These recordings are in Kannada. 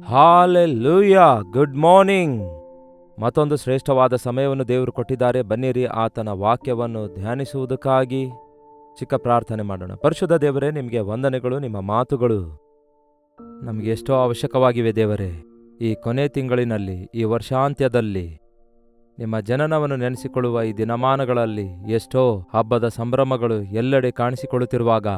Hallelujah, good morning. ಮತ್ತೊಂದು ಶ್ರೇಷ್ಠವಾದ ಸಮಯವನ್ನು ದೇವರು ಕೊಟ್ಟಿದ್ದಾರೆ. ಬನ್ನಿರಿ ಆತನ ವಾಕ್ಯವನ್ನು ಧ್ಯಾನಿಸುವುದಕ್ಕಾಗಿ ಚಿಕ್ಕ ಪ್ರಾರ್ಥನೆ ಮಾಡೋಣ. ಪರಿಶುದ್ಧ ದೇವರೇ, ನಿಮಗೆ ವಂದನೆಗಳು. ನಿಮ್ಮ ಮಾತುಗಳು ನಮಗೆ ಎಷ್ಟೋ ಅವಶ್ಯಕವಾಗಿವೆ ದೇವರೇ. ಈ ಕೊನೆ ತಿಂಗಳಿನಲ್ಲಿ, ಈ ವರ್ಷಾಂತ್ಯದಲ್ಲಿ ನಿಮ್ಮ ಜನನವನ್ನು ನೆನೆಸಿಕೊಳ್ಳುವ ಈ ದಿನಮಾನಗಳಲ್ಲಿ ಎಷ್ಟೋ ಹಬ್ಬದ ಸಂಭ್ರಮಗಳು ಎಲ್ಲೆಡೆ ಕಾಣಿಸಿಕೊಳ್ಳುತ್ತಿರುವಾಗ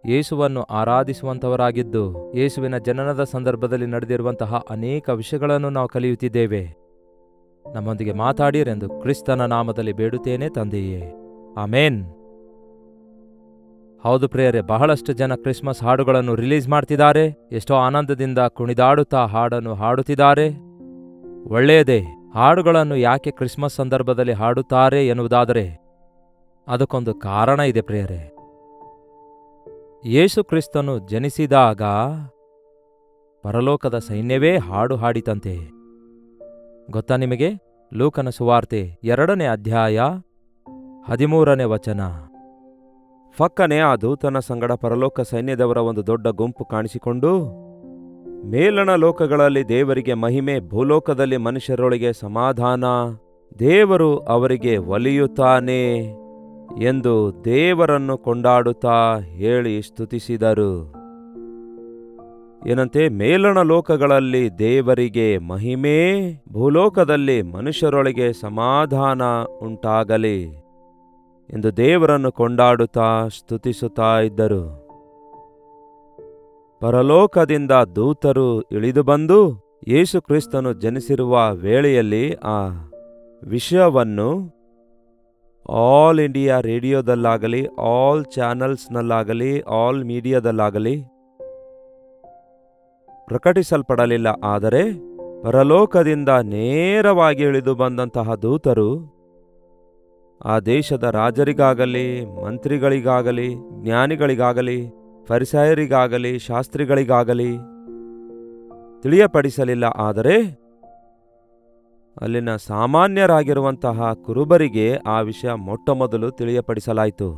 ಯೇಸುವನ್ನು ಆರಾಧಿಸುವಂಥವರಾಗಿದ್ದು, ಯೇಸುವಿನ ಜನನದ ಸಂದರ್ಭದಲ್ಲಿ ನಡೆದಿರುವಂತಹ ಅನೇಕ ವಿಷಯಗಳನ್ನು ನಾವು ಕಲಿಯುತ್ತಿದ್ದೇವೆ. ನಮ್ಮೊಂದಿಗೆ ಮಾತಾಡಿರೆಂದು ಕ್ರಿಸ್ತನ ನಾಮದಲ್ಲಿ ಬೇಡುತ್ತೇನೆ ತಂದೆಯೇ, ಆಮೇನ್. ಹೌದು ಪ್ರಿಯರೇ, ಬಹಳಷ್ಟು ಜನ ಕ್ರಿಸ್ಮಸ್ ಹಾಡುಗಳನ್ನು ರಿಲೀಸ್ ಮಾಡ್ತಿದ್ದಾರೆ. ಎಷ್ಟೋ ಆನಂದದಿಂದ ಕುಣಿದಾಡುತ್ತಾ ಹಾಡನ್ನು ಹಾಡುತ್ತಿದ್ದಾರೆ. ಒಳ್ಳೆಯದೇ. ಹಾಡುಗಳನ್ನು ಯಾಕೆ ಕ್ರಿಸ್ಮಸ್ ಸಂದರ್ಭದಲ್ಲಿ ಹಾಡುತ್ತಾರೆ ಎನ್ನುವುದಾದರೆ ಅದಕ್ಕೊಂದು ಕಾರಣ ಇದೆ ಪ್ರಿಯರೇ. ಯೇಸು ಕ್ರಿಸ್ತನು ಜನಿಸಿದಾಗ ಪರಲೋಕದ ಸೈನ್ಯವೇ ಹಾಡು ಹಾಡಿತಂತೆ. ಗೊತ್ತಾ ನಿಮಗೆ? ಲೂಕನ ಸುವಾರ್ತೆ 2ನೇ ಅಧ್ಯಾಯ 13ನೇ ವಚನ. ಫಕ್ಕನೆ ಆ ದೂತನ ಸಂಗಡ ಪರಲೋಕ ಸೈನ್ಯದವರ ಒಂದು ದೊಡ್ಡ ಗುಂಪು ಕಾಣಿಸಿಕೊಂಡು, ಮೇಲಣ ಲೋಕಗಳಲ್ಲಿ ದೇವರಿಗೆ ಮಹಿಮೆ, ಭೂಲೋಕದಲ್ಲಿ ಮನುಷ್ಯರೊಳಗೆ ಸಮಾಧಾನ, ದೇವರು ಅವರಿಗೆ ಒಲಿಯುತ್ತಾನೆ ಎಂದು ದೇವರನ್ನು ಕೊಂಡಾಡುತ್ತಾ ಹೇಳಿ ಸ್ತುತಿಸಿದರು. ಏನಂತೆ? ಮೇಲಣ ಲೋಕಗಳಲ್ಲಿ ದೇವರಿಗೆ ಮಹಿಮೆ, ಭೂಲೋಕದಲ್ಲಿ ಮನುಷ್ಯರೊಳಗೆ ಸಮಾಧಾನ ಉಂಟಾಗಲಿ ಎಂದು ದೇವರನ್ನು ಕೊಂಡಾಡುತ್ತಾ ಸ್ತುತಿಸುತ್ತಾ ಇದ್ದರು. ಪರಲೋಕದಿಂದ ದೂತರು ಇಳಿದು ಬಂದು ಯೇಸು ಕ್ರಿಸ್ತನು ಜನಿಸಿರುವ ವೇಳೆಯಲ್ಲಿ ಆ ವಿಷಯವನ್ನು ಆಲ್ ಇಂಡಿಯಾ ರೇಡಿಯೋದಲ್ಲಾಗಲಿ, ಆಲ್ ಚಾನಲ್ಸ್ನಲ್ಲಾಗಲಿ, ಆಲ್ ಮೀಡಿಯಾದಲ್ಲಾಗಲಿ ಪ್ರಕಟಿಸಲ್ಪಡಲಿಲ್ಲ. ಆದರೆ ಪರಲೋಕದಿಂದ ನೇರವಾಗಿ ಇಳಿದು ಬಂದಂತಹ ದೂತರು ಆ ದೇಶದ ರಾಜರಿಗಾಗಲಿ, ಮಂತ್ರಿಗಳಿಗಾಗಲಿ, ಜ್ಞಾನಿಗಳಿಗಾಗಲಿ, ಫರಿಸಾಯರಿಗಾಗಲಿ, ಶಾಸ್ತ್ರಿಗಳಿಗಾಗಲಿ ತಿಳಿಯಪಡಿಸಲಿಲ್ಲ. ಆದರೆ ಅಲ್ಲಿನ ಸಾಮಾನ್ಯರಾಗಿರುವಂತಹ ಕುರುಬರಿಗೆ ಆ ವಿಷಯ ಮೊಟ್ಟಮೊದಲು ತಿಳಿಯಪಡಿಸಲಾಯಿತು.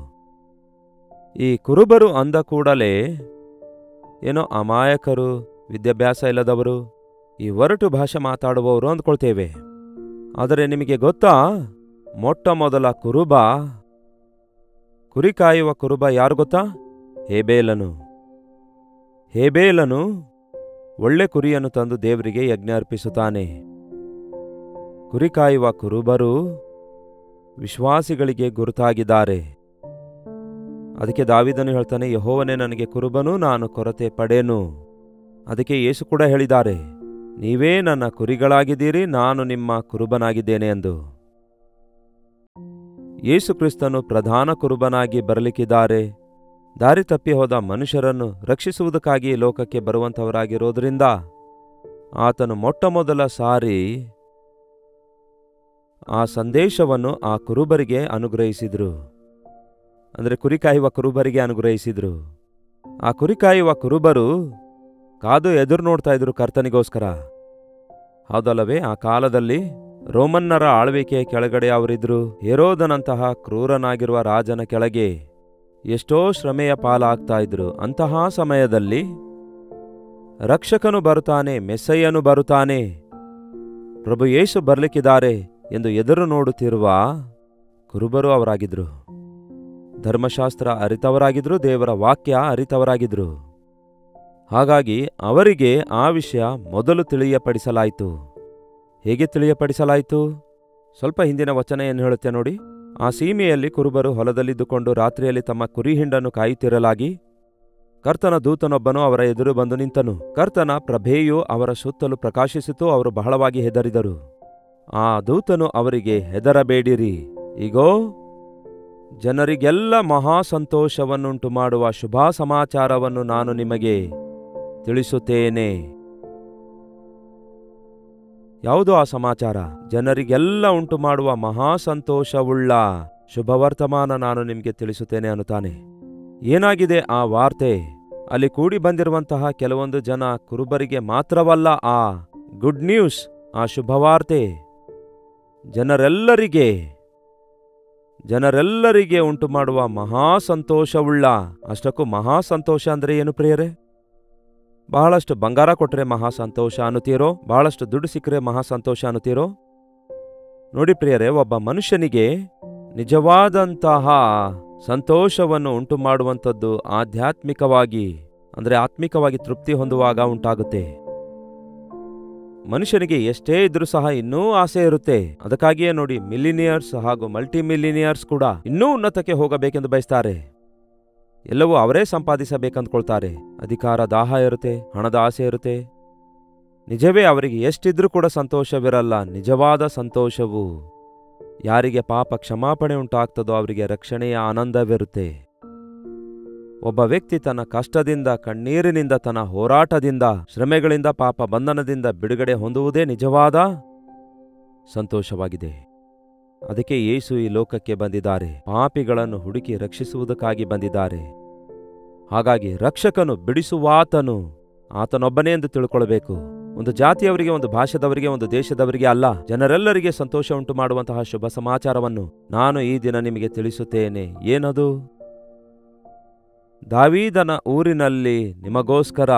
ಈ ಕುರುಬರು ಅಂದ ಕೂಡಲೇ ಏನೋ ಅಮಾಯಕರು, ವಿದ್ಯಾಭ್ಯಾಸ ಇಲ್ಲದವರು, ಈ ಒರಟು ಭಾಷೆ ಮಾತಾಡುವವರು ಅಂದ್ಕೊಳ್ತೇವೆ. ಆದರೆ ನಿಮಗೆ ಗೊತ್ತಾ, ಮೊಟ್ಟಮೊದಲ ಕುರುಬ, ಕುರಿ ಕಾಯುವ ಕುರುಬ ಯಾರು ಗೊತ್ತಾ? ಹೇಬೇಲನು. ಹೇಬೇಲನು ಒಳ್ಳೆ ಕುರಿಯನ್ನು ತಂದು ದೇವರಿಗೆ ಯಜ್ಞ ಅರ್ಪಿಸುತ್ತಾನೆ. ಕುರಿ ಕಾಯುವ ಕುರುಬರು ವಿಶ್ವಾಸಿಗಳಿಗೆ ಗುರುತಾಗಿದ್ದಾರೆ. ಅದಕ್ಕೆ ದಾವೀದನು ಹೇಳ್ತಾನೆ, ಯೆಹೋವನೇ ನನಗೆ ಕುರುಬನು, ನಾನು ಕೊರತೆ ಪಡೇನು. ಅದಕ್ಕೆ ಯೇಸು ಕೂಡ ಹೇಳಿದ್ದಾರೆ, ನೀವೇ ನನ್ನ ಕುರಿಗಳಾಗಿದ್ದೀರಿ, ನಾನು ನಿಮ್ಮ ಕುರುಬನಾಗಿದ್ದೇನೆ ಎಂದು. ಯೇಸು ಕ್ರಿಸ್ತನು ಪ್ರಧಾನ ಕುರುಬನಾಗಿ ಬರಲಿಕ್ಕಿದ್ದಾರೆ. ದಾರಿ ತಪ್ಪಿ ಹೋದ ಮನುಷ್ಯರನ್ನು ರಕ್ಷಿಸುವುದಕ್ಕಾಗಿ ಲೋಕಕ್ಕೆ ಬರುವಂಥವರಾಗಿರೋದ್ರಿಂದ ಆತನು ಮೊಟ್ಟಮೊದಲ ಸಾರಿ ಆ ಸಂದೇಶವನ್ನು ಆ ಕುರುಬರಿಗೆ ಅನುಗ್ರಹಿಸಿದ್ರು. ಅಂದರೆ ಕುರಿಕಾಯುವ ಕುರುಬರಿಗೆ ಅನುಗ್ರಹಿಸಿದ್ರು. ಆ ಕುರಿಕಾಯುವ ಕುರುಬರು ಕಾದು ಎದುರು ನೋಡ್ತಾ ಇದ್ರು ಕರ್ತನಿಗೋಸ್ಕರ. ಹೌದಲ್ಲವೇ? ಆ ಕಾಲದಲ್ಲಿ ರೋಮನ್ನರ ಆಳ್ವಿಕೆಯ ಕೆಳಗಡೆ ಅವರಿದ್ರು. ಹೆರೋದನಂತಹ ಕ್ರೂರನಾಗಿರುವ ರಾಜನ ಕೆಳಗೆ ಎಷ್ಟೋ ಶ್ರಮೆಯ ಪಾಲಾಗ್ತಾ ಇದ್ರು. ಅಂತಹ ಸಮಯದಲ್ಲಿ ರಕ್ಷಕನು ಬರುತ್ತಾನೆ, ಮೆಸ್ಸಯ್ಯನು ಬರುತ್ತಾನೆ, ಪ್ರಭು ಯೇಸು ಬರ್ಲಿಕ್ಕಿದ್ದಾರೆ ಎಂದು ಎದುರು ನೋಡುತ್ತಿರುವ ಕುರುಬರು ಅವರಾಗಿದ್ರು. ಧರ್ಮಶಾಸ್ತ್ರ ಅರಿತವರಾಗಿದ್ರು, ದೇವರ ವಾಕ್ಯ ಅರಿತವರಾಗಿದ್ರು. ಹಾಗಾಗಿ ಅವರಿಗೆ ಆ ವಿಷಯ ಮೊದಲು ತಿಳಿಯಪಡಿಸಲಾಯಿತು. ಹೇಗೆ ತಿಳಿಯಪಡಿಸಲಾಯಿತು? ಸ್ವಲ್ಪ ಹಿಂದಿನ ವಚನ ಏನು ಹೇಳುತ್ತೆ ನೋಡಿ. ಆ ಸೀಮೆಯಲ್ಲಿ ಕುರುಬರು ಹೊಲದಲ್ಲಿದ್ದುಕೊಂಡು ರಾತ್ರಿಯಲ್ಲಿ ತಮ್ಮ ಕುರಿ ಹಿಂಡನ್ನು ಕಾಯುತ್ತಿರಲಾಗಿ ಕರ್ತನ ದೂತನೊಬ್ಬನು ಅವರ ಎದುರು ಬಂದು ನಿಂತನು. ಕರ್ತನ ಪ್ರಭೆಯು ಅವರ ಸುತ್ತಲೂ ಪ್ರಕಾಶಿಸಿತು. ಅವರು ಬಹಳವಾಗಿ ಹೆದರಿದರು. ಆ ದೂತನು ಅವರಿಗೆ, ಹೆದರಬೇಡಿರಿ, ಈಗೋ ಜನರಿಗೆಲ್ಲ ಮಹಾ ಸಂತೋಷವನ್ನುಂಟು ಮಾಡುವ ಶುಭ ಸಮಾಚಾರವನ್ನು ನಾನು ನಿಮಗೆ ತಿಳಿಸುತ್ತೇನೆ. ಯಾವುದು ಆ ಸಮಾಚಾರ? ಜನರಿಗೆಲ್ಲ ಉಂಟು ಮಾಡುವ ಮಹಾ ಸಂತೋಷವುಳ್ಳ ಶುಭವರ್ತಮಾನ ನಾನು ನಿಮಗೆ ತಿಳಿಸುತ್ತೇನೆ ಅನ್ನುತ್ತಾನೆ. ಏನಾಗಿದೆ ಆ ವಾರ್ತೆ? ಅಲ್ಲಿ ಕೂಡಿ ಬಂದಿರುವಂತಹ ಕೆಲವೊಂದು ಜನ ಕುರುಬರಿಗೆ ಮಾತ್ರವಲ್ಲ ಆ ಗುಡ್ ನ್ಯೂಸ್, ಆ ಶುಭವಾರ್ತೆ ಜನರೆಲ್ಲರಿಗೆ ಉಂಟು ಮಾಡುವ ಮಹಾ ಸಂತೋಷವುಳ್ಳ. ಅಷ್ಟಕ್ಕೂ ಮಹಾ ಸಂತೋಷ ಅಂದರೆ ಏನು ಪ್ರಿಯರೇ? ಬಹಳಷ್ಟು ಬಂಗಾರ ಕೊಟ್ಟರೆ ಮಹಾ ಸಂತೋಷ ಅನ್ನುತ್ತೀರೋ? ಬಹಳಷ್ಟು ದುಡ್ಡು ಸಿಕ್ಕರೆ ಮಹಾ ಸಂತೋಷ ಅನ್ನುತ್ತೀರೋ? ನೋಡಿ ಪ್ರಿಯರೇ, ಒಬ್ಬ ಮನುಷ್ಯನಿಗೆ ನಿಜವಾದಂತಹ ಸಂತೋಷವನ್ನು ಉಂಟು ಮಾಡುವಂಥದ್ದು ಆಧ್ಯಾತ್ಮಿಕವಾಗಿ ಅಂದರೆ ಆತ್ಮಿಕವಾಗಿ ತೃಪ್ತಿ ಹೊಂದುವಾಗ ಉಂಟಾಗುತ್ತೆ. ಮನುಷ್ಯನಿಗೆ ಎಷ್ಟೇ ಇದ್ರೂ ಸಹ ಇನ್ನೂ ಆಸೆ ಇರುತ್ತೆ. ಅದಕ್ಕಾಗಿಯೇ ನೋಡಿ, ಮಿಲಿನಿಯರ್ಸ್ ಹಾಗೂ ಮಲ್ಟಿ ಮಿಲಿನಿಯರ್ಸ್ ಕೂಡ ಇನ್ನೂ ಉನ್ನತಕ್ಕೆ ಹೋಗಬೇಕೆಂದು ಬಯಸ್ತಾರೆ. ಎಲ್ಲವೂ ಅವರೇ ಸಂಪಾದಿಸಬೇಕಂದ್ಕೊಳ್ತಾರೆ. ಅಧಿಕಾರ ದಾಹ ಇರುತ್ತೆ, ಹಣದ ಆಸೆ ಇರುತ್ತೆ. ನಿಜವೇ ಅವರಿಗೆ ಎಷ್ಟಿದ್ರೂ ಕೂಡ ಸಂತೋಷವಿರಲ್ಲ. ನಿಜವಾದ ಸಂತೋಷವು ಯಾರಿಗೆ ಪಾಪ ಕ್ಷಮಾಪಣೆ ಉಂಟಾಗ್ತದೋ ಅವರಿಗೆ ರಕ್ಷಣೆಯ ಆನಂದವಿರುತ್ತೆ. ಒಬ್ಬ ವ್ಯಕ್ತಿ ತನ್ನ ಕಷ್ಟದಿಂದ, ಕಣ್ಣೀರಿನಿಂದ, ತನ್ನ ಹೋರಾಟದಿಂದ, ಶ್ರಮೆಗಳಿಂದ, ಪಾಪ ಬಂಧನದಿಂದ ಬಿಡುಗಡೆ ಹೊಂದುವುದೇ ನಿಜವಾದ ಸಂತೋಷವಾಗಿದೆ. ಅದಕ್ಕೆ ಯೇಸು ಈ ಲೋಕಕ್ಕೆ ಬಂದಿದ್ದಾರೆ. ಪಾಪಿಗಳನ್ನು ಹುಡುಕಿ ರಕ್ಷಿಸುವುದಕ್ಕಾಗಿ ಬಂದಿದ್ದಾರೆ. ಹಾಗಾಗಿ ರಕ್ಷಕನು ಬಿಡಿಸುವಾತನು ಆತನೊಬ್ಬನೇ ಎಂದು ತಿಳ್ಕೊಳ್ಬೇಕು. ಒಂದು ಜಾತಿಯವರಿಗೆ, ಒಂದು ಭಾಷೆದವರಿಗೆ, ಒಂದು ದೇಶದವರಿಗೆ ಅಲ್ಲ, ಜನರೆಲ್ಲರಿಗೆ ಸಂತೋಷ ಉಂಟು ಮಾಡುವಂತಹ ಶುಭ ಸಮಾಚಾರವನ್ನು ನಾನು ಈ ದಿನ ನಿಮಗೆ ತಿಳಿಸುತ್ತೇನೆ. ಏನದು? ದಾವೀದನ ಊರಿನಲ್ಲಿ ನಿಮಗೋಸ್ಕರ,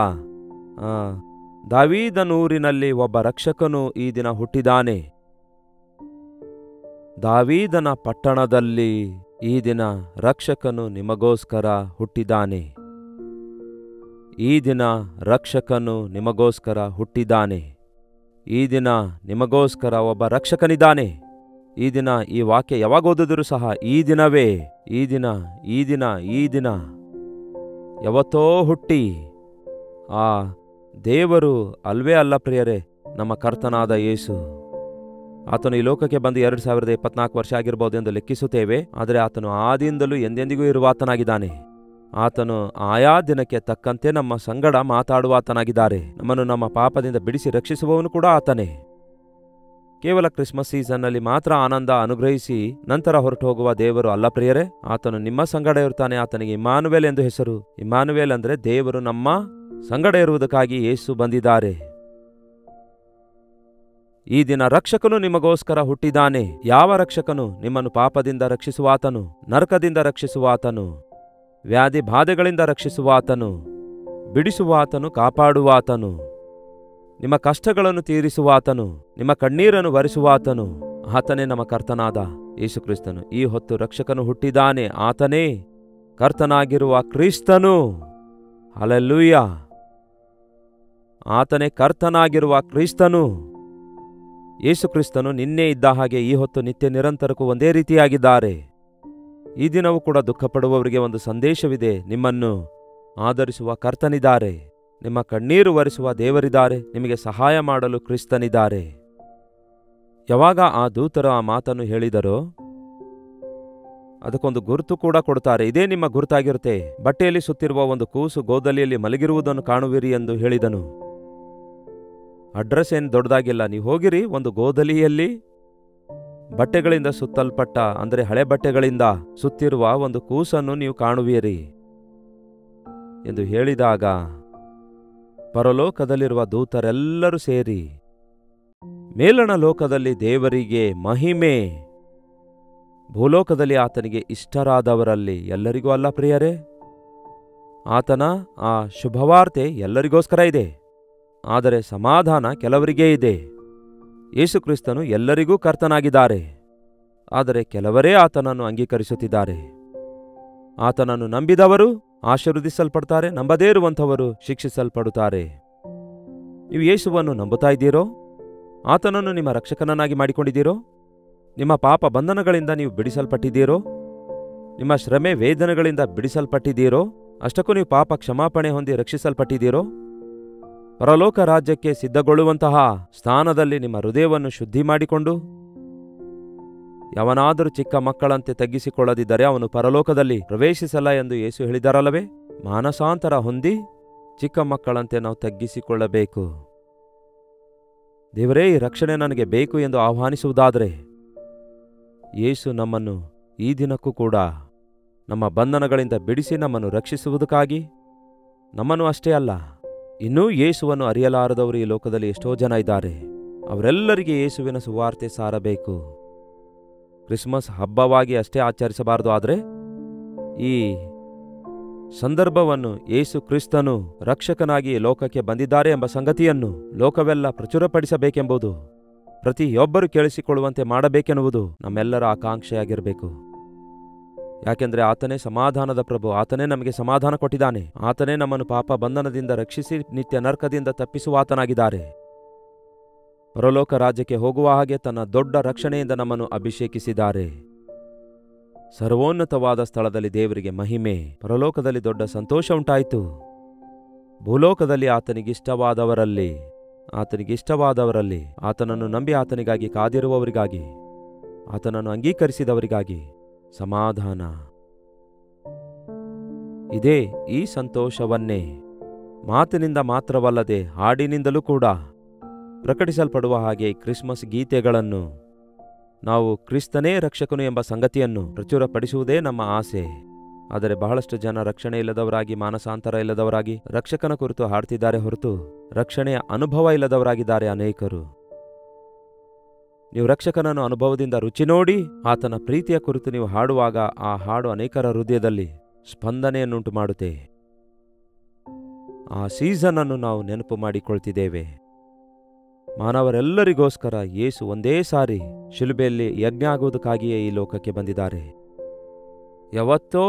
ದಾವೀದನೂರಿನಲ್ಲಿ ಒಬ್ಬ ರಕ್ಷಕನು ಈ ದಿನ ಹುಟ್ಟಿದಾನೆ. ದಾವೀದನ ಪಟ್ಟಣದಲ್ಲಿ ಈ ದಿನ ರಕ್ಷಕನು ನಿಮಗೋಸ್ಕರ ಹುಟ್ಟಿದಾನೆ. ಈ ದಿನ ರಕ್ಷಕನು ನಿಮಗೋಸ್ಕರ ಹುಟ್ಟಿದಾನೆ. ಈ ದಿನ ನಿಮಗೋಸ್ಕರ ಒಬ್ಬ ರಕ್ಷಕನಿದ್ದಾನೆ. ಈ ದಿನ ಈ ವಾಕ್ಯ ಯಾವಾಗ ಓದಿದರೂ ಸಹ ಈ ದಿನವೇ, ಈ ದಿನ, ಈ ದಿನ, ಈ ದಿನ ಯಾವತ್ತೋ ಹುಟ್ಟಿ ಆ ದೇವರು ಅಲ್ವೇ ಅಲ್ಲ ಪ್ರಿಯರೇ, ನಮ್ಮ ಕರ್ತನಾದ ಯೇಸು. ಆತನು ಈ ಲೋಕಕ್ಕೆ ಬಂದು 2024 ವರ್ಷ ಆಗಿರ್ಬೋದು ಎಂದು ಲೆಕ್ಕಿಸುತ್ತೇವೆ. ಆದರೆ ಆತನು ಆದಿಯಿಂದಲೂ ಎಂದೆಂದಿಗೂ ಇರುವಾತನಾಗಿದ್ದಾನೆ. ಆತನು ಆಯಾ ದಿನಕ್ಕೆ ತಕ್ಕಂತೆ ನಮ್ಮ ಸಂಗಡ ಮಾತಾಡುವಾತನಾಗಿದ್ದಾರೆ. ನಮ್ಮನ್ನು ನಮ್ಮ ಪಾಪದಿಂದ ಬಿಡಿಸಿ ರಕ್ಷಿಸುವವನು ಕೂಡ ಆತನೇ. ಕೇವಲ ಕ್ರಿಸ್ಮಸ್ ಸೀಸನ್ನಲ್ಲಿ ಮಾತ್ರ ಆನಂದ ಅನುಗ್ರಹಿಸಿ ನಂತರ ಹೊರಟು ಹೋಗುವ ದೇವರು ಅಲ್ಲ ಪ್ರಿಯರೇ. ಆತನು ನಿಮ್ಮ ಸಂಗಡ ಇರುತ್ತಾನೆ. ಆತನಿಗೆ ಇಮ್ಮಾನುವೇಲ್ ಎಂದು ಹೆಸರು. ಇಮ್ಮಾನುವೇಲ್ ಅಂದರೆ ದೇವರು ನಮ್ಮ ಸಂಗಡ ಇರುವುದಕ್ಕಾಗಿ ಯೇಸು ಬಂದಿದ್ದಾರೆ. ಈ ದಿನ ರಕ್ಷಕನು ನಿಮಗೋಸ್ಕರ ಹುಟ್ಟಿದ್ದಾನೆ. ಯಾವ ರಕ್ಷಕನು? ನಿಮ್ಮನ್ನು ಪಾಪದಿಂದ ರಕ್ಷಿಸುವಾತನು, ನರಕದಿಂದ ರಕ್ಷಿಸುವಾತನು, ವ್ಯಾಧಿ ಬಾಧೆಗಳಿಂದ ರಕ್ಷಿಸುವಾತನು, ಬಿಡಿಸುವಾತನು, ಕಾಪಾಡುವಾತನು, ನಿಮ್ಮ ಕಷ್ಟಗಳನ್ನು ತೀರಿಸುವಾತನು, ನಿಮ್ಮ ಕಣ್ಣೀರನ್ನು ಒರೆಸುವಾತನು. ಆತನೇ ನಮ್ಮ ಕರ್ತನಾದ ಯೇಸುಕ್ರಿಸ್ತನು. ಈ ಹೊತ್ತು ರಕ್ಷಕನು ಹುಟ್ಟಿದ್ದಾನೆ. ಆತನೇ ಕರ್ತನಾಗಿರುವ ಕ್ರಿಸ್ತನು. ಹಲ್ಲೆಲೂಯ! ಆತನೇ ಕರ್ತನಾಗಿರುವ ಕ್ರಿಸ್ತನು. ಯೇಸುಕ್ರಿಸ್ತನು ನಿನ್ನೆ ಇದ್ದ ಹಾಗೆ ಈ ಹೊತ್ತು ನಿತ್ಯ ನಿರಂತರಕ್ಕೂ ಒಂದೇ ರೀತಿಯಾಗಿದ್ದಾರೆ. ಈ ದಿನವೂ ಕೂಡ ದುಃಖಪಡುವವರಿಗೆ ಒಂದು ಸಂದೇಶವಿದೆ. ನಿಮ್ಮನ್ನು ಆಧರಿಸುವ ಕರ್ತನಿದ್ದಾರೆ. ನಿಮ್ಮ ಕಣ್ಣೀರು ಒರೆಸುವ ದೇವರಿದ್ದಾರೆ. ನಿಮಗೆ ಸಹಾಯ ಮಾಡಲು ಕ್ರಿಸ್ತನಿದ್ದಾರೆ. ಯಾವಾಗ ಆ ದೂತರು ಆ ಮಾತನ್ನು ಹೇಳಿದರೋ ಅದಕ್ಕೊಂದು ಗುರುತು ಕೂಡ ಕೊಡ್ತಾರೆ. ಇದೇ ನಿಮ್ಮ ಗುರುತಾಗಿರುತ್ತೆ. ಬಟ್ಟೆಯಲ್ಲಿ ಸುತ್ತಿರುವ ಒಂದು ಕೂಸು ಗೋದಲಿಯಲ್ಲಿ ಮಲಗಿರುವುದನ್ನು ಕಾಣುವಿರಿ ಎಂದು ಹೇಳಿದನು. ಅಡ್ರೆಸ್ ಏನು ದೊಡ್ಡದಾಗಿಲ್ಲ. ನೀವು ಹೋಗಿರಿ, ಒಂದು ಗೋದಲಿಯಲ್ಲಿ ಬಟ್ಟೆಗಳಿಂದ ಸುತ್ತಲ್ಪಟ್ಟ, ಅಂದರೆ ಹಳೆ ಬಟ್ಟೆಗಳಿಂದ ಸುತ್ತಿರುವ ಒಂದು ಕೂಸನ್ನು ನೀವು ಕಾಣುವಿರಿ ಎಂದು ಹೇಳಿದಾಗ ಪರಲೋಕದಲ್ಲಿರುವ ದೂತರೆಲ್ಲರೂ ಸೇರಿ ಮೇಲಣ ಲೋಕದಲ್ಲಿ ದೇವರಿಗೆ ಮಹಿಮೆ, ಭೂಲೋಕದಲ್ಲಿ ಆತನಿಗೆ ಇಷ್ಟರಾದವರಲ್ಲಿ ಎಲ್ಲರಿಗೂ ಅಲ್ಲ ಪ್ರಿಯರೇ. ಆತನ ಆ ಶುಭವಾರ್ತೆ ಎಲ್ಲರಿಗೋಸ್ಕರ ಇದೆ. ಆದರೆ ಸಮಾಧಾನ ಕೆಲವರಿಗೇ ಇದೆ. ಯೇಸುಕ್ರಿಸ್ತನು ಎಲ್ಲರಿಗೂ ಕರ್ತನಾಗಿದ್ದಾರೆ. ಆದರೆ ಕೆಲವರೇ ಆತನನ್ನು ಅಂಗೀಕರಿಸುತ್ತಿದ್ದಾರೆ. ಆತನನ್ನು ನಂಬಿದವರು ಆಶೀರ್ವದಿಸಲ್ಪಡ್ತಾರೆ, ನಂಬದೇ ಇರುವಂಥವರು ಶಿಕ್ಷಿಸಲ್ಪಡುತ್ತಾರೆ. ನೀವು ಯೇಸುವನ್ನು ನಂಬುತ್ತಾ ಇದ್ದೀರೋ? ಆತನನ್ನು ನಿಮ್ಮ ರಕ್ಷಕನನ್ನಾಗಿ ಮಾಡಿಕೊಂಡಿದ್ದೀರೋ? ನಿಮ್ಮ ಪಾಪ ಬಂಧನಗಳಿಂದ ನೀವು ಬಿಡಿಸಲ್ಪಟ್ಟಿದ್ದೀರೋ? ನಿಮ್ಮ ಶ್ರಮೆ ವೇದನೆಗಳಿಂದ ಬಿಡಿಸಲ್ಪಟ್ಟಿದ್ದೀರೋ? ಅಷ್ಟಕ್ಕೂ ನೀವು ಪಾಪ ಕ್ಷಮಾಪಣೆ ಹೊಂದಿ ರಕ್ಷಿಸಲ್ಪಟ್ಟಿದ್ದೀರೋ? ಪರಲೋಕ ರಾಜ್ಯಕ್ಕೆ ಸಿದ್ಧಗೊಳ್ಳುವಂತಹ ಸ್ಥಾನದಲ್ಲಿ ನಿಮ್ಮ ಹೃದಯವನ್ನು ಶುದ್ಧಿ ಮಾಡಿಕೊಂಡು, ಯಾವನಾದರೂ ಚಿಕ್ಕ ಮಕ್ಕಳಂತೆ ತಗ್ಗಿಸಿಕೊಳ್ಳದಿದ್ದರೆ ಅವನು ಪರಲೋಕದಲ್ಲಿ ಪ್ರವೇಶಿಸಲ್ಲ ಎಂದು ಯೇಸು ಹೇಳಿದರಲ್ಲವೇ? ಮಾನಸಾಂತರ ಹೊಂದಿ ಚಿಕ್ಕ ಮಕ್ಕಳಂತೆ ನಾವು ತಗ್ಗಿಸಿಕೊಳ್ಳಬೇಕು. ದೇವರೇ, ಈ ರಕ್ಷಣೆ ನನಗೆ ಬೇಕು ಎಂದು ಆಹ್ವಾನಿಸುವುದಾದರೆ ಯೇಸು ನಮ್ಮನ್ನು ಈ ದಿನಕ್ಕೂ ಕೂಡ ನಮ್ಮ ಬಂಧನಗಳಿಂದ ಬಿಡಿಸಿ ನಮ್ಮನ್ನು ರಕ್ಷಿಸುವುದಕ್ಕಾಗಿ, ನಮ್ಮನ್ನು ಅಷ್ಟೇ ಅಲ್ಲ, ಇನ್ನೂ ಯೇಸುವನ್ನು ಅರಿಯಲಾರದವರು ಈ ಲೋಕದಲ್ಲಿ ಎಷ್ಟೋ ಜನ ಇದ್ದಾರೆ. ಅವರೆಲ್ಲರಿಗೆ ಯೇಸುವಿನ ಸುವಾರ್ತೆ ಸಾರಬೇಕು. ಕ್ರಿಸ್ಮಸ್ ಹಬ್ಬವಾಗಿ ಅಷ್ಟೇ ಆಚರಿಸಬಾರದು, ಆದರೆ ಈ ಸಂದರ್ಭವನ್ನು ಯೇಸು ಕ್ರಿಸ್ತನು ರಕ್ಷಕನಾಗಿ ಲೋಕಕ್ಕೆ ಬಂದಿದ್ದಾರೆ ಎಂಬ ಸಂಗತಿಯನ್ನು ಲೋಕವೆಲ್ಲ ಪ್ರಚುರಪಡಿಸಬೇಕೆಂಬುದು, ಪ್ರತಿಯೊಬ್ಬರು ಕೇಳಿಸಿಕೊಳ್ಳುವಂತೆ ಮಾಡಬೇಕೆನ್ನುವುದು ನಮ್ಮೆಲ್ಲರ ಆಕಾಂಕ್ಷೆಯಾಗಿರಬೇಕು. ಯಾಕೆಂದರೆ ಆತನೇ ಸಮಾಧಾನದ ಪ್ರಭು, ಆತನೇ ನಮಗೆ ಸಮಾಧಾನ ಕೊಟ್ಟಿದ್ದಾನೆ, ಆತನೇ ನಮ್ಮನ್ನು ಪಾಪ ಬಂಧನದಿಂದ ರಕ್ಷಿಸಿ ನಿತ್ಯ ನರಕದಿಂದ ತಪ್ಪಿಸುವ ಆತನಾಗಿದ್ದಾರೆ. ಪರಲೋಕ ರಾಜ್ಯಕ್ಕೆ ಹೋಗುವ ಹಾಗೆ ತನ್ನ ದೊಡ್ಡ ರಕ್ಷಣೆಯಿಂದ ನಮ್ಮನ್ನು ಅಭಿಷೇಕಿಸಿದ್ದಾರೆ. ಸರ್ವೋನ್ನತವಾದ ಸ್ಥಳದಲ್ಲಿ ದೇವರಿಗೆ ಮಹಿಮೆ, ಪರಲೋಕದಲ್ಲಿ ದೊಡ್ಡ ಸಂತೋಷ ಉಂಟಾಯಿತು. ಭೂಲೋಕದಲ್ಲಿ ಆತನಿಗಿಷ್ಟವಾದವರಲ್ಲಿ ಆತನನ್ನು ನಂಬಿ ಆತನಿಗಾಗಿ ಕಾದಿರುವವರಿಗಾಗಿ, ಆತನನ್ನು ಅಂಗೀಕರಿಸಿದವರಿಗಾಗಿ ಸಮಾಧಾನ. ಇದೇ ಈ ಸಂತೋಷವನ್ನೇ ಮಾತಿನಿಂದ ಮಾತ್ರವಲ್ಲದೆ ಹಾಡಿನಿಂದಲೂ ಕೂಡ ಪ್ರಕಟಿಸಲ್ಪಡುವ ಹಾಗೆ ಕ್ರಿಸ್ಮಸ್ ಗೀತೆಗಳನ್ನು ನಾವು ಕ್ರಿಸ್ತನೇ ರಕ್ಷಕನು ಎಂಬ ಸಂಗತಿಯನ್ನು ಪ್ರಚುರಪಡಿಸುವುದೇ ನಮ್ಮ ಆಸೆ. ಆದರೆ ಬಹಳಷ್ಟು ಜನ ರಕ್ಷಣೆ ಇಲ್ಲದವರಾಗಿ, ಮಾನಸಾಂತರ ಇಲ್ಲದವರಾಗಿ ರಕ್ಷಕನ ಕುರಿತು ಹಾಡ್ತಿದ್ದಾರೆ ಹೊರತು ರಕ್ಷಣೆಯ ಅನುಭವ ಇಲ್ಲದವರಾಗಿದ್ದಾರೆ ಅನೇಕರು. ನೀವು ರಕ್ಷಕನನ್ನು ಅನುಭವದಿಂದ ರುಚಿ ನೋಡಿ ಆತನ ಪ್ರೀತಿಯ ಕುರಿತು ನೀವು ಹಾಡುವಾಗ ಆ ಹಾಡು ಅನೇಕರ ಹೃದಯದಲ್ಲಿ ಸ್ಪಂದನೆಯನ್ನುಂಟು ಮಾಡುತ್ತೆ. ಆ ಸೀಸನ್ ಅನ್ನು ನಾವು ನೆನಪು ಮಾಡಿಕೊಳ್ತಿದ್ದೇವೆ. ಮಾನವರೆಲ್ಲರಿಗೋಸ್ಕರ ಯೇಸು ಒಂದೇ ಸಾರಿ ಶಿಲುಬೆಯಲ್ಲಿ ಯಜ್ಞ ಆಗುವುದಕ್ಕಾಗಿಯೇ ಈ ಲೋಕಕ್ಕೆ ಬಂದಿದ್ದಾರೆ. ಯಾವತ್ತೋ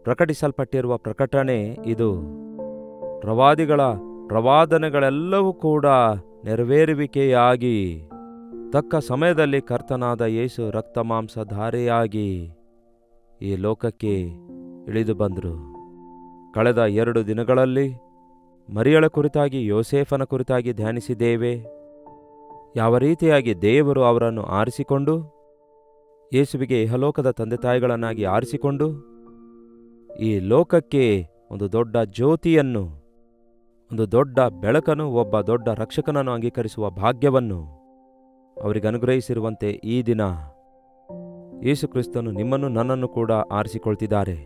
ಪ್ರಕಟಿಸಲ್ಪಟ್ಟಿರುವ ಪ್ರಕಟಣೆ ಇದು. ಪ್ರವಾದಿಗಳ ಪ್ರವಾದನೆಗಳೆಲ್ಲವೂ ಕೂಡ ನೆರವೇರುವಿಕೆಯಾಗಿ ತಕ್ಕ ಸಮಯದಲ್ಲಿ ಕರ್ತನಾದ ಯೇಸು ರಕ್ತಮಾಂಸಧಾರೆಯಾಗಿ ಈ ಲೋಕಕ್ಕೆ ಇಳಿದು ಬಂದರು. ಕಳೆದ 2 ದಿನಗಳಲ್ಲಿ ಮರಿಯಳ ಕುರಿತಾಗಿ, ಯೋಸೇಫನ ಕುರಿತಾಗಿ ಧ್ಯಾನಿಸಿದ್ದೇವೆ. ಯಾವ ರೀತಿಯಾಗಿ ದೇವರು ಅವರನ್ನು ಆರಿಸಿಕೊಂಡು, ಯೇಸುವಿಗೆ ಇಹಲೋಕದ ತಂದೆ ತಾಯಿಗಳನ್ನಾಗಿ ಆರಿಸಿಕೊಂಡು ಈ ಲೋಕಕ್ಕೆ ಒಂದು ದೊಡ್ಡ ಜ್ಯೋತಿಯನ್ನು, ಒಂದು ದೊಡ್ಡ ಬೆಳಕನ್ನು, ಒಬ್ಬ ದೊಡ್ಡ ರಕ್ಷಕನನ್ನು ಅಂಗೀಕರಿಸುವ ಭಾಗ್ಯವನ್ನು ಅವರಿಗೆ ಅನುಗ್ರಹಿಸಿರುವಂತೆ ಈ ದಿನ ಯೇಸು ಕ್ರಿಸ್ತನು ನಿಮ್ಮನ್ನು ನನ್ನನ್ನು ಕೂಡ ಆರಿಸಿಕೊಳ್ತಿದ್ದಾರೆ.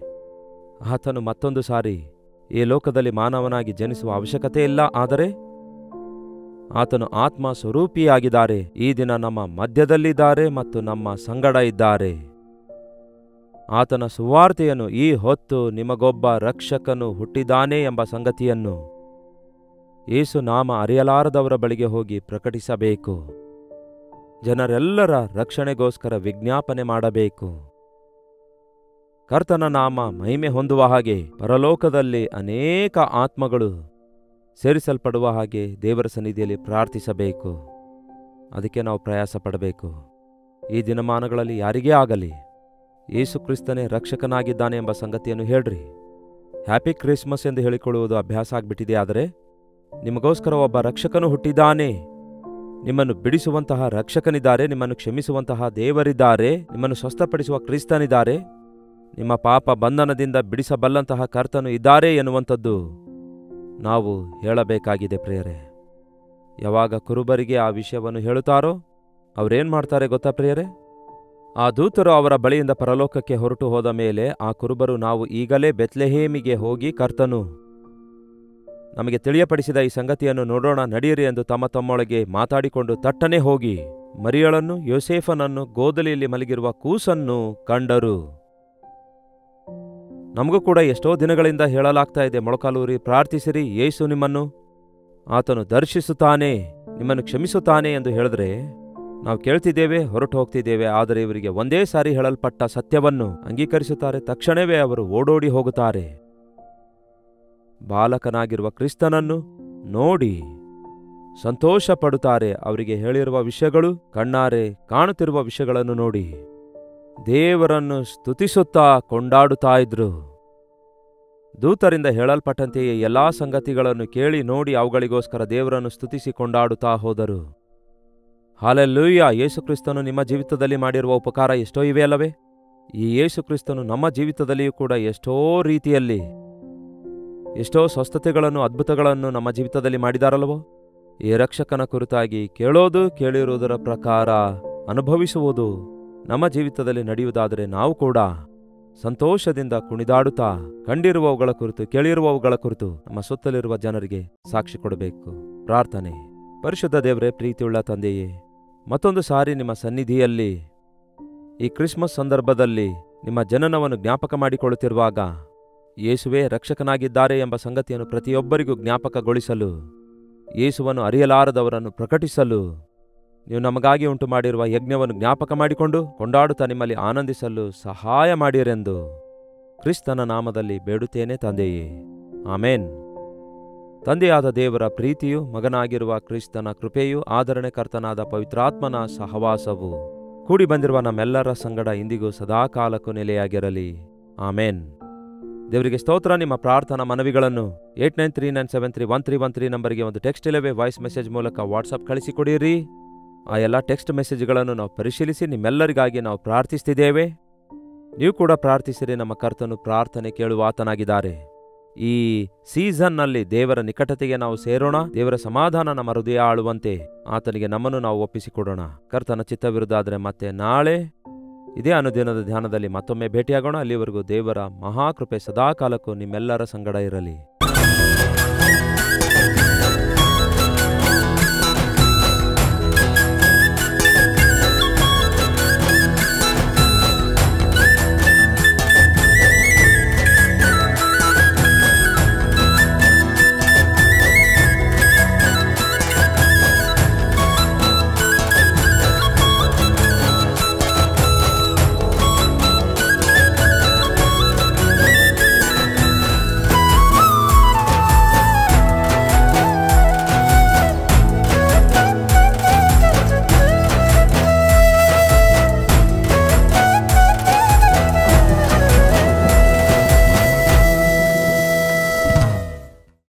ಆತನು ಮತ್ತೊಂದು ಸಾರಿ ಈ ಲೋಕದಲ್ಲಿ ಮಾನವನಾಗಿ ಜನಿಸುವ ಅವಶ್ಯಕತೆ ಇಲ್ಲ. ಆದರೆ ಆತನು ಆತ್ಮ ಸ್ವರೂಪಿಯಾಗಿದ್ದಾರೆ. ಈ ದಿನ ನಮ್ಮ ಮಧ್ಯದಲ್ಲಿದ್ದಾರೆ ಮತ್ತು ನಮ್ಮ ಸಂಗಡ ಇದ್ದಾರೆ. ಆತನ ಸುವಾರ್ತೆಯನ್ನು ಈ ಹೊತ್ತು ನಿಮಗೊಬ್ಬ ರಕ್ಷಕನು ಹುಟ್ಟಿದಾನೆ ಎಂಬ ಸಂಗತಿಯನ್ನು ಯೇಸು ನಾಮ ಅರಿಯಲಾರದವರ ಬಳಿಗೆ ಹೋಗಿ ಪ್ರಕಟಿಸಬೇಕು. ಜನರೆಲ್ಲರ ರಕ್ಷಣೆಗೋಸ್ಕರ ವಿಜ್ಞಾಪನೆ ಮಾಡಬೇಕು. ಕರ್ತನ ನಾಮ ಮಹಿಮೆ ಹೊಂದುವ ಹಾಗೆ, ಪರಲೋಕದಲ್ಲಿ ಅನೇಕ ಆತ್ಮಗಳು ಸೇರಿಸಲ್ಪಡುವ ಹಾಗೆ ದೇವರ ಸನ್ನಿಧಿಯಲ್ಲಿ ಪ್ರಾರ್ಥಿಸಬೇಕು. ಅದಕ್ಕೆ ನಾವು ಪ್ರಯಾಸ ಪಡಬೇಕು. ಈ ದಿನಮಾನಗಳಲ್ಲಿ ಯಾರಿಗೇ ಆಗಲಿ ಯೇಸು ಕ್ರಿಸ್ತನೇ ರಕ್ಷಕನಾಗಿದ್ದಾನೆ ಎಂಬ ಸಂಗತಿಯನ್ನು ಹೇಳ್ರಿ. ಹ್ಯಾಪಿ ಕ್ರಿಸ್ಮಸ್ ಎಂದು ಹೇಳಿಕೊಳ್ಳುವುದು ಅಭ್ಯಾಸ ಆಗಿಬಿಟ್ಟಿದೆ. ಆದರೆ ನಿಮಗೋಸ್ಕರ ಒಬ್ಬ ರಕ್ಷಕನು ಹುಟ್ಟಿದ್ದಾನೆ. ನಿಮ್ಮನ್ನು ಬಿಡಿಸುವಂತಹ ರಕ್ಷಕನಿದ್ದಾರೆ, ನಿಮ್ಮನ್ನು ಕ್ಷಮಿಸುವಂತಹ ದೇವರಿದ್ದಾರೆ, ನಿಮ್ಮನ್ನು ಸ್ವಸ್ಥಪಡಿಸುವ ಕ್ರಿಸ್ತನಿದ್ದಾರೆ, ನಿಮ್ಮ ಪಾಪ ಬಂಧನದಿಂದ ಬಿಡಿಸಬಲ್ಲಂತಹ ಕರ್ತನು ಇದ್ದಾರೆ ಎನ್ನುವಂಥದ್ದು ನಾವು ಹೇಳಬೇಕಾಗಿದೆ ಪ್ರಿಯರೇ. ಯಾವಾಗ ಕುರುಬರಿಗೆ ಆ ವಿಷಯವನ್ನು ಹೇಳುತ್ತಾರೋ ಅವರೇನು ಮಾಡ್ತಾರೆ ಗೊತ್ತಾ ಪ್ರಿಯರೇ? ಆ ದೂತರು ಅವರ ಬಳಿಯಿಂದ ಪರಲೋಕಕ್ಕೆ ಹೊರಟು ಹೋದ ಮೇಲೆ ಆ ಕುರುಬರು, ನಾವು ಈಗಲೇ ಬೆತ್ಲೆಹೇಮಿಗೆ ಹೋಗಿ ಕರ್ತನು ನಮಗೆ ತಿಳಿಯಪಡಿಸಿದ ಈ ಸಂಗತಿಯನ್ನು ನೋಡೋಣ, ನಡೆಯಿರಿ ಎಂದು ತಮ್ಮೊಳಗೆ ಮಾತಾಡಿಕೊಂಡು ತಟ್ಟನೆ ಹೋಗಿ ಮರಿಯಳನ್ನು, ಯೋಸೇಫನನ್ನು, ಗೋದಲಿಯಲ್ಲಿ ಮಲಗಿರುವ ಕೂಸನ್ನು ಕಂಡರು. ನಮಗೂ ಕೂಡ ಎಷ್ಟೋ ದಿನಗಳಿಂದ ಹೇಳಲಾಗ್ತಾ ಇದೆ, ಮೊಳಕಾಲೂರಿ ಪ್ರಾರ್ಥಿಸಿರಿ, ಯೇಸು ನಿಮ್ಮನ್ನು ಆತನು ದರ್ಶಿಸುತ್ತಾನೆ, ನಿಮ್ಮನ್ನು ಕ್ಷಮಿಸುತ್ತಾನೆ ಎಂದು ಹೇಳಿದ್ರೆ ನಾವು ಕೇಳ್ತಿದ್ದೇವೆ, ಹೊರಟು ಹೋಗ್ತಿದ್ದೇವೆ. ಆದರೆ ಇವರಿಗೆ ಒಂದೇ ಸಾರಿ ಹೇಳಲ್ಪಟ್ಟ ಸತ್ಯವನ್ನು ಅಂಗೀಕರಿಸುತ್ತಾರೆ. ತಕ್ಷಣವೇ ಅವರು ಓಡೋಡಿ ಹೋಗುತ್ತಾರೆ. ಬಾಲಕನಾಗಿರುವ ಕ್ರಿಸ್ತನನ್ನು ನೋಡಿ ಸಂತೋಷ ಪಡುತ್ತಾರೆ. ಅವರಿಗೆ ಹೇಳಿರುವ ವಿಷಯಗಳು, ಕಣ್ಣಾರೆ ಕಾಣುತ್ತಿರುವ ವಿಷಯಗಳನ್ನು ನೋಡಿ ದೇವರನ್ನು ಸ್ತುತಿಸುತ್ತಾ ಕೊಂಡಾಡುತ್ತಾ ಇದ್ರು. ದೂತರಿಂದ ಹೇಳಲ್ಪಟ್ಟಂತೆಯೇ ಎಲ್ಲಾ ಸಂಗತಿಗಳನ್ನು ಕೇಳಿ ನೋಡಿ ಅವುಗಳಿಗೋಸ್ಕರ ದೇವರನ್ನು ಸ್ತುತಿಸಿ ಕೊಂಡಾಡುತ್ತಾ ಹೋದರು. ಹಾಲೆಲೂಯಾ! ಯೇಸು ಕ್ರಿಸ್ತನು ನಿಮ್ಮ ಜೀವಿತದಲ್ಲಿ ಮಾಡಿರುವ ಉಪಕಾರ ಎಷ್ಟೋ ಇವೆ ಅಲ್ಲವೇ? ಈ ಯೇಸು ಕ್ರಿಸ್ತನು ನಮ್ಮ ಜೀವಿತದಲ್ಲಿಯೂ ಕೂಡ ಎಷ್ಟೋ ರೀತಿಯಲ್ಲಿ ಎಷ್ಟೋ ಸ್ವಸ್ಥತೆಗಳನ್ನು, ಅದ್ಭುತಗಳನ್ನು ನಮ್ಮ ಜೀವಿತದಲ್ಲಿ ಮಾಡಿದಾರಲ್ಲವೋ? ಈ ರಕ್ಷಕನ ಕುರಿತಾಗಿ ಕೇಳೋದು, ಕೇಳಿರುವುದರ ಪ್ರಕಾರ ಅನುಭವಿಸುವುದು ನಮ್ಮ ಜೀವಿತದಲ್ಲಿ ನಡೆಯುವುದಾದರೆ ನಾವು ಕೂಡ ಸಂತೋಷದಿಂದ ಕುಣಿದಾಡುತ್ತಾ ಕಂಡಿರುವವುಗಳ ಕುರಿತು, ಕೇಳಿರುವವುಗಳ ಕುರಿತು ನಮ್ಮ ಸುತ್ತಲಿರುವ ಜನರಿಗೆ ಸಾಕ್ಷಿ ಕೊಡಬೇಕು. ಪ್ರಾರ್ಥನೆ. ಪರಿಶುದ್ಧ ದೇವರೇ, ಪ್ರೀತಿಯುಳ್ಳ ತಂದೆಯೇ, ಮತ್ತೊಂದು ಸಾರಿ ನಿಮ್ಮ ಸನ್ನಿಧಿಯಲ್ಲಿ ಈ ಕ್ರಿಸ್ಮಸ್ ಸಂದರ್ಭದಲ್ಲಿ ನಿಮ್ಮ ಜನನವನ್ನು ಜ್ಞಾಪಕ ಮಾಡಿಕೊಳ್ಳುತ್ತಿರುವಾಗ ಯೇಸುವೇ ರಕ್ಷಕನಾಗಿದ್ದಾರೆ ಎಂಬ ಸಂಗತಿಯನ್ನು ಪ್ರತಿಯೊಬ್ಬರಿಗೂ ಜ್ಞಾಪಕಗೊಳಿಸಲು, ಯೇಸುವನ್ನು ಅರಿಯಲಾರದವರನ್ನು ಪ್ರಕಟಿಸಲು, ನೀವು ನಮಗಾಗಿ ಉಂಟು ಮಾಡಿರುವ ಯಜ್ಞವನ್ನು ಜ್ಞಾಪಕ ಮಾಡಿಕೊಂಡು ಕೊಂಡಾಡುತ್ತಾ ನಿಮ್ಮಲ್ಲಿ ಆನಂದಿಸಲು ಸಹಾಯ ಮಾಡಿರೆಂದು ಕ್ರಿಸ್ತನ ನಾಮದಲ್ಲಿ ಬೇಡುತ್ತೇನೆ ತಂದೆಯೇ, ಆಮೇನ್. ತಂದೆಯಾದ ದೇವರ ಪ್ರೀತಿಯು, ಮಗನಾಗಿರುವ ಕ್ರಿಸ್ತನ ಕೃಪೆಯು, ಆದರಣೆಕರ್ತನಾದ ಪವಿತ್ರಾತ್ಮನ ಸಹವಾಸವು ಕೂಡಿ ಬಂದಿರುವ ನಮ್ಮೆಲ್ಲರ ಸಂಗಡ ಇಂದಿಗೂ ಸದಾಕಾಲಕ್ಕೂ ನೆಲೆಯಾಗಿರಲಿ, ಆಮೇನ್. ದೇವರಿಗೆ ಸ್ತೋತ್ರ. ನಿಮ್ಮ ಪ್ರಾರ್ಥನಾ ಮನವಿಗಳನ್ನು 8939731313 ನಂಬರ್ಗೆ ಒಂದು ಟೆಕ್ಸ್ಟ್ ಇಲ್ಲವೇ ವಾಯ್ಸ್ ಮೆಸೇಜ್ ಮೂಲಕ ವಾಟ್ಸಪ್ ಕಳಿಸಿಕೊಡಿರಿ. ಆ ಎಲ್ಲ ಟೆಕ್ಸ್ಟ್ ಮೆಸೇಜ್ಗಳನ್ನು ನಾವು ಪರಿಶೀಲಿಸಿ ನಿಮ್ಮೆಲ್ಲರಿಗಾಗಿ ನಾವು ಪ್ರಾರ್ಥಿಸ್ತಿದ್ದೇವೆ. ನೀವು ಕೂಡ ಪ್ರಾರ್ಥಿಸಿರಿ. ನಮ್ಮ ಕರ್ತನು ಪ್ರಾರ್ಥನೆ ಕೇಳುವಾತನಾಗಿದ್ದಾರೆ. ಈ ಸೀಸನ್ನಲ್ಲಿ ದೇವರ ನಿಕಟತೆಗೆ ನಾವು ಸೇರೋಣ. ದೇವರ ಸಮಾಧಾನ ನಮ್ಮ ಹೃದಯ ಆಳುವಂತೆ ಆತನಿಗೆ ನಮ್ಮನ್ನು ನಾವು ಒಪ್ಪಿಸಿಕೊಡೋಣ. ಕರ್ತನ ಚಿತ್ತವಿರುವುದಾದರೆ ಮತ್ತೆ ನಾಳೆ ಇದೇ ಅನುದಿನದ ಧ್ಯಾನದಲ್ಲಿ ಮತ್ತೊಮ್ಮೆ ಭೇಟಿಯಾಗೋಣ. ಅಲ್ಲಿವರೆಗೂ ದೇವರ ಮಹಾಕೃಪೆ ಸದಾಕಾಲಕ್ಕೂ ನಿಮ್ಮೆಲ್ಲರ ಸಂಗಡ ಇರಲಿ.